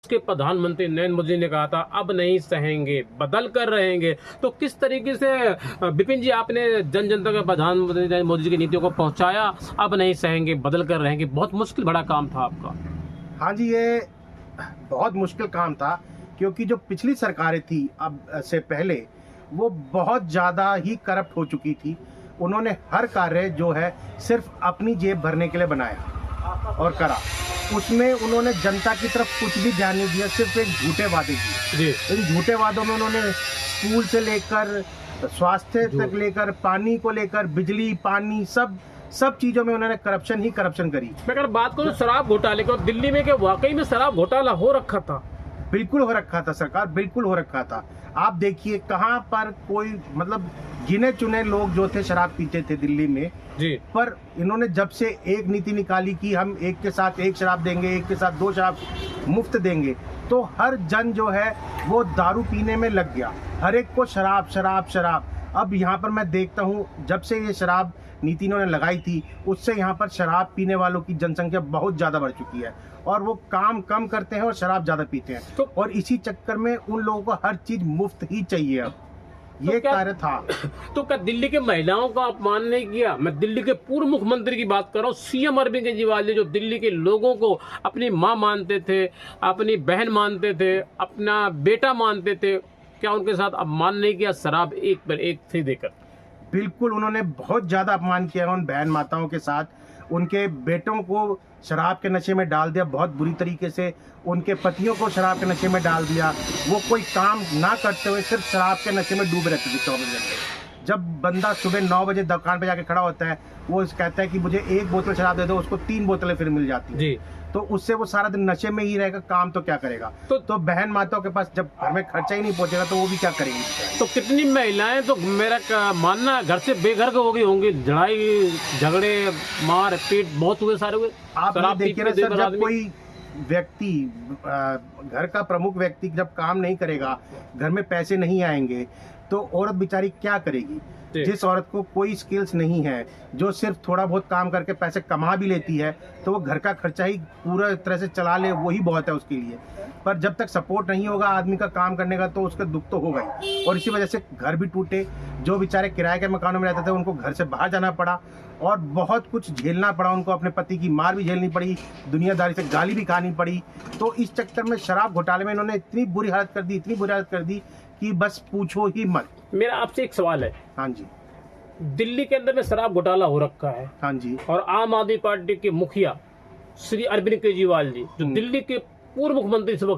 के प्रधानमंत्री नरेंद्र मोदी ने कहा था अब नहीं सहेंगे, बदल कर रहेंगे। तो किस तरीके से विपिन जी आपने जन जन तक प्रधानमंत्री नरेंद्र मोदी जी की नीतियों को पहुंचाया, अब नहीं सहेंगे, बदल कर रहेंगे? बहुत मुश्किल बड़ा काम था आपका। हाँ जी, ये बहुत मुश्किल काम था क्योंकि जो पिछली सरकारें थी अब से पहले, वो बहुत ज़्यादा ही करप्ट हो चुकी थी। उन्होंने हर कार्य जो है सिर्फ अपनी जेब भरने के लिए बनाया और करा। उसमें उन्होंने जनता की तरफ कुछ भी ध्यान नहीं दिया, सिर्फ एक झूठे वादे किए। जी। इन झूठे वादों में उन्होंने स्कूल से लेकर स्वास्थ्य तक लेकर, पानी को लेकर, बिजली, पानी, सब चीज़ों में उन्होंने करप्शन ही करप्शन करी। मैं अगर बात करूं शराब घोटाले की, दिल्ली में क्या वाकई में शराब घोटाला हो रखा था? बिल्कुल हो रखा था सरकार, बिल्कुल हो रखा था। आप देखिए कहाँ पर कोई मतलब गिने चुने लोग जो थे शराब पीते थे दिल्ली में जी। पर इन्होंने जब से एक नीति निकाली कि हम एक के साथ एक शराब देंगे, एक के साथ दो शराब मुफ्त देंगे, तो हर जन जो है वो दारू पीने में लग गया। हर एक को शराब शराब शराब। अब यहाँ पर मैं देखता हूँ जब से ये शराब नीति इन्होंने लगाई थी, उससे यहाँ पर शराब पीने वालों की जनसंख्या बहुत ज़्यादा बढ़ चुकी है और वो काम कम करते हैं और शराब ज़्यादा पीते हैं। और इसी चक्कर में उन लोगों को हर चीज़ मुफ्त ही चाहिए। अब ये कार्य था। तो क्या दिल्ली के महिलाओं का अपमान नहीं किया? मैं दिल्ली के पूर्व मुख्यमंत्री की बात कर रहा हूँ, सीएम अरविंद केजरीवाल जी, जो दिल्ली के लोगों को अपनी माँ मानते थे, अपनी बहन मानते थे, अपना बेटा मानते थे, क्या उनके साथ अपमान नहीं किया शराब एक पर एक से देकर? बिल्कुल, उन्होंने बहुत ज़्यादा अपमान किया उन बहन माताओं के साथ। उनके बेटों को शराब के नशे में डाल दिया बहुत बुरी तरीके से, उनके पतियों को शराब के नशे में डाल दिया। वो कोई काम ना करते हुए सिर्फ शराब के नशे में डूबे रहते थे 24 घंटे। जब बंदा सुबह 9 बजे दुकान पे जाके खड़ा होता है, वो कहता है कि मुझे 1 बोतल शराब दे दो, उसको 3 बोतलें फिर मिल जाती है। जी। तो उससे वो सारा दिन नशे में ही रहेगा, काम तो क्या करेगा? तो बहन माताओं के पास जब घर में खर्चा ही नहीं पहुंचेगा तो वो भी क्या करेंगी? तो कितनी महिलाएं तो मेरा मानना घर से बेघर हो गई होंगी, लड़ाई झगड़े मार पीट बहुत हुए, सारे हुए। आप देखिए ना सर, जब कोई व्यक्ति घर का प्रमुख व्यक्ति जब काम नहीं करेगा, घर में पैसे नहीं आएंगे, तो औरत बेचारी क्या करेगी? जिस औरत को कोई स्किल्स नहीं है, जो सिर्फ थोड़ा बहुत काम करके पैसे कमा भी लेती है, तो वो घर का खर्चा ही पूरा तरह से चला ले, वही बहुत है उसके लिए। पर जब तक सपोर्ट नहीं होगा आदमी का काम करने का, तो उसका दुख तो होगा ही। और इसी वजह से घर भी टूटे। जो बेचारे किराए के मकानों में रहते थे, उनको घर से बाहर जाना पड़ा और बहुत कुछ झेलना पड़ा उनको। अपने पति की मार भी झेलनी पड़ी, दुनियादारी से गाली भी खानी पड़ी। तो इस चक्कर में शराब घोटाले में इन्होंने इतनी बुरी हालत कर दी, इतनी बुरी हालत कर दी कि बस पूछो ही मत। मेरा आपसे एक सवाल है। हाँ जी। दिल्ली के अंदर में शराब घोटाला हो रखा है। हाँ जी। और आम आदमी पार्टी के मुखिया श्री अरविंद केजरीवाल जी, जो दिल्ली के पूर्व मुख्यमंत्री